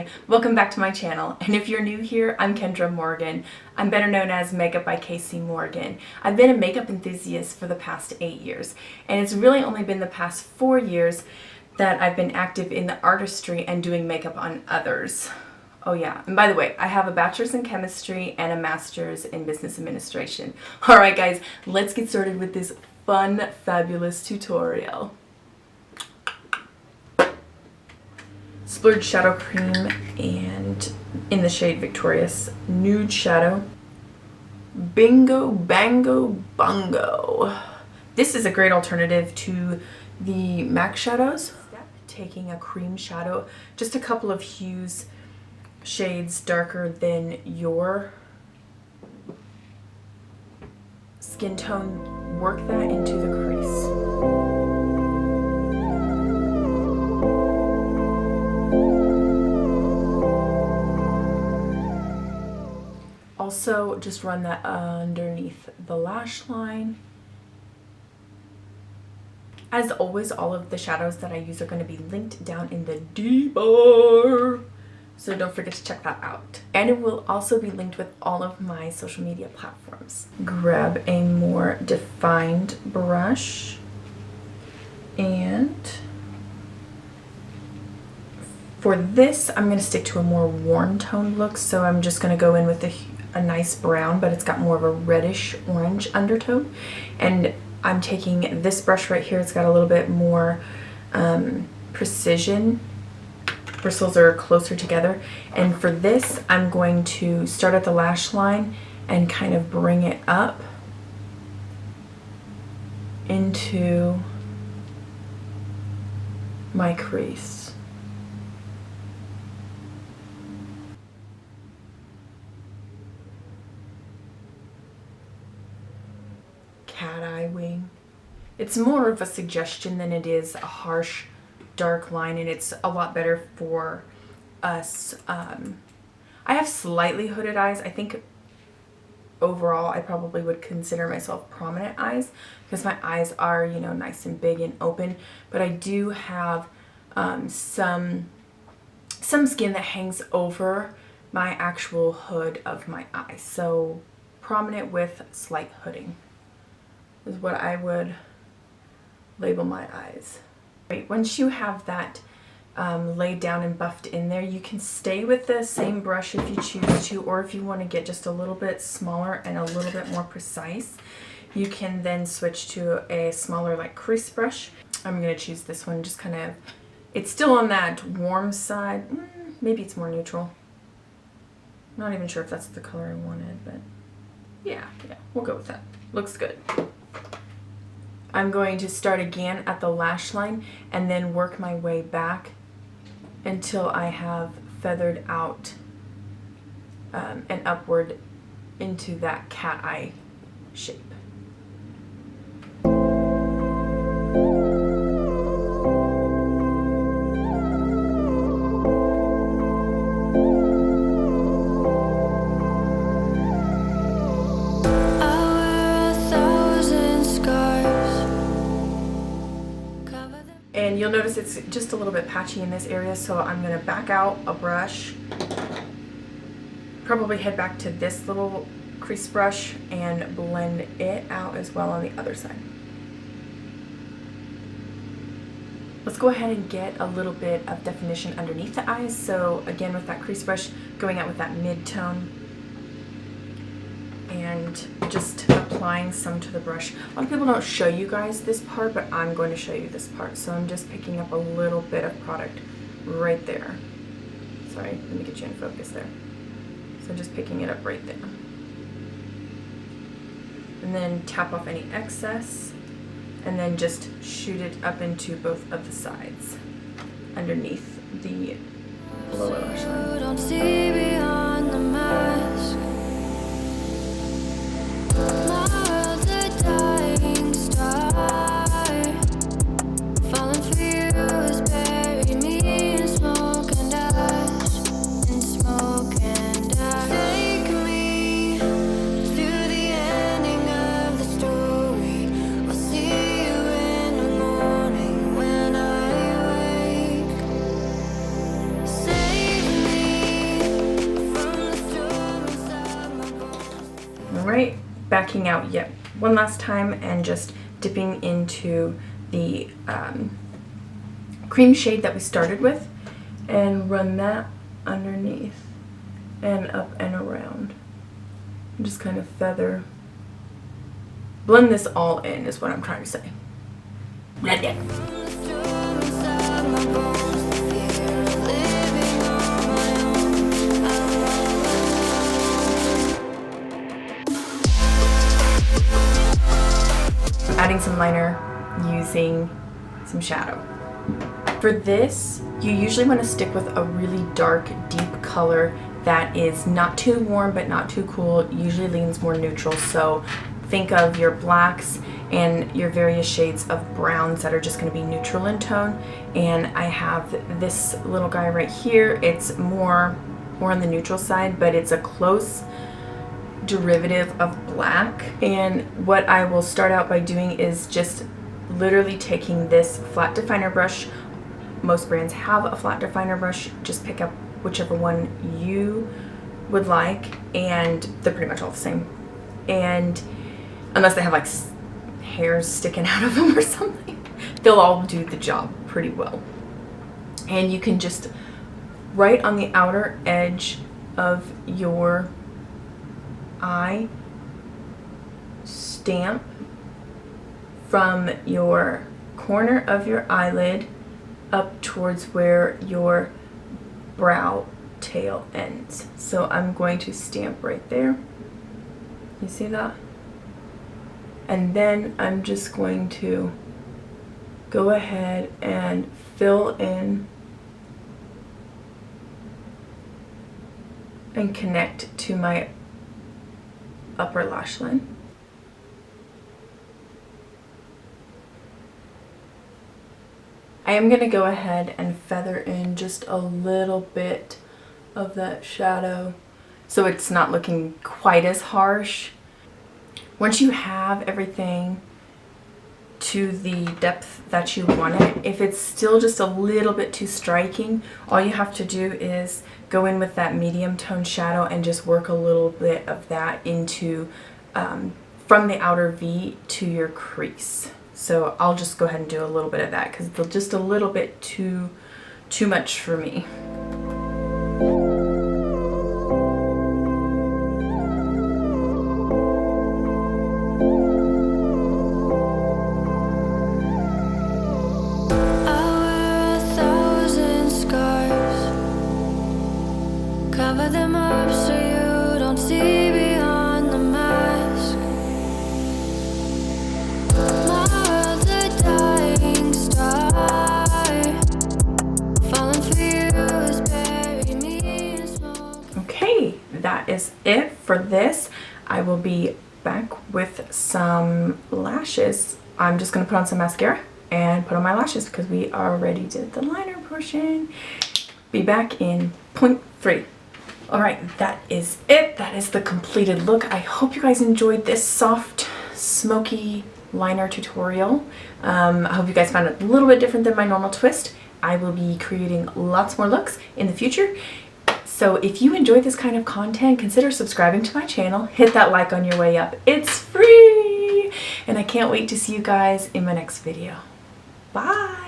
Hey, welcome back to my channel, and if you're new here, I'm Kendra Morgan. I'm better known as Makeup by Casey Morgan. I've been a makeup enthusiast for the past 8 years, and it's really only been the past 4 years that I've been active in the artistry and doing makeup on others. Oh yeah, and by the way, I have a bachelor's in chemistry and a master's in business administration. Alright guys, let's get started with this fun, fabulous tutorial. Splurge Shadow Cream, and in the shade Victorious Nude Shadow. Bingo Bango Bungo. This is a great alternative to the MAC shadows. Taking a cream shadow, just a couple of hues, shades darker than your skin tone, work that into the crease. Also, just run that underneath the lash line. As always, all of the shadows that I use are going to be linked down in the D bar, so don't forget to check that out. And it will also be linked with all of my social media platforms. Grab a more defined brush, and for this, I'm going to stick to a more warm tone look, so I'm just going to go in with a nice brown, but it's got more of a reddish orange undertone. And I'm taking this brush right here. It's got a little bit more precision. Bristles are closer together. And for this, I'm going to start at the lash line and kind of bring it up into my crease. Cat eye wing. It's more of a suggestion than it is a harsh dark line, and it's a lot better for us. I have slightly hooded eyes. I think overall I probably would consider myself prominent eyes because my eyes are, you know, nice and big and open, but I do have some skin that hangs over my actual hood of my eye, so prominent with slight hooding is what I would label my eyes. Once you have that laid down and buffed in there, you can stay with the same brush if you choose to, or if you want to get just a little bit smaller and a little bit more precise, you can then switch to a smaller like crease brush. I'm going to choose this one, just kind of, it's still on that warm side, maybe it's more neutral. Not even sure if that's the color I wanted, but yeah, we'll go with that. Looks good. I'm going to start again at the lash line and then work my way back until I have feathered out and upward into that cat eye shape. And you'll notice it's just a little bit patchy in this area, so I'm going to back out a brush, probably head back to this little crease brush and blend it out as well on the other side. Let's go ahead and get a little bit of definition underneath the eyes. So again, with that crease brush, going out with that mid-tone and just applying some to the brush. A lot of people don't show you guys this part, but I'm going to show you this part. So I'm just picking up a little bit of product right there. Sorry, let me get you in focus there. So just picking it up right there. And then tap off any excess, and then just shoot it up into both of the sides underneath the lower lash line. Don't see beyond the mask. Save me. backing out yet one last time and just dipping into the cream shade that we started with and run that underneath and up and around. And just kind of blend this all in is what I'm trying to say. Blend it. Adding some liner, using some shadow. For this, you usually want to stick with a really dark, deep color that is not too warm but not too cool. It usually leans more neutral, so think of your blacks and your various shades of browns that are just going to be neutral in tone. And I have this little guy right here. It's more on the neutral side, but it's a close derivative of black. And what I will start out by doing is just literally taking this flat definer brush. Most brands have a flat definer brush. Just pick up whichever one you would like, and they're pretty much all the same. And unless they have like hairs sticking out of them or something, they'll all do the job pretty well. And you can just right on the outer edge of your eye stamp from your corner of your eyelid up towards where your brow tail ends. So I'm going to stamp right there. You see that? And then I'm just going to go ahead and fill in and connect to my upper lash line. I am going to go ahead and feather in just a little bit of that shadow so it's not looking quite as harsh. Once you have everything to the depth that you want it, if it's still just a little bit too striking, all you have to do is go in with that medium tone shadow and just work a little bit of that into from the outer V to your crease. So I'll just go ahead and do a little bit of that because it's just a little bit too much for me. Cover them up so you don't see beyond the mask. My world's a dying star. Falling for you is bury me in smoke. Okay, that is it for this. I will be back with some lashes. I'm just going to put on some mascara and put on my lashes because we already did the liner portion. Be back in 0.3. Alright, that is it. That is the completed look. I hope you guys enjoyed this soft, smoky liner tutorial. I hope you guys found it a little bit different than my normal twist. I will be creating lots more looks in the future. So if you enjoy this kind of content, consider subscribing to my channel. Hit that like on your way up. It's free! And I can't wait to see you guys in my next video. Bye!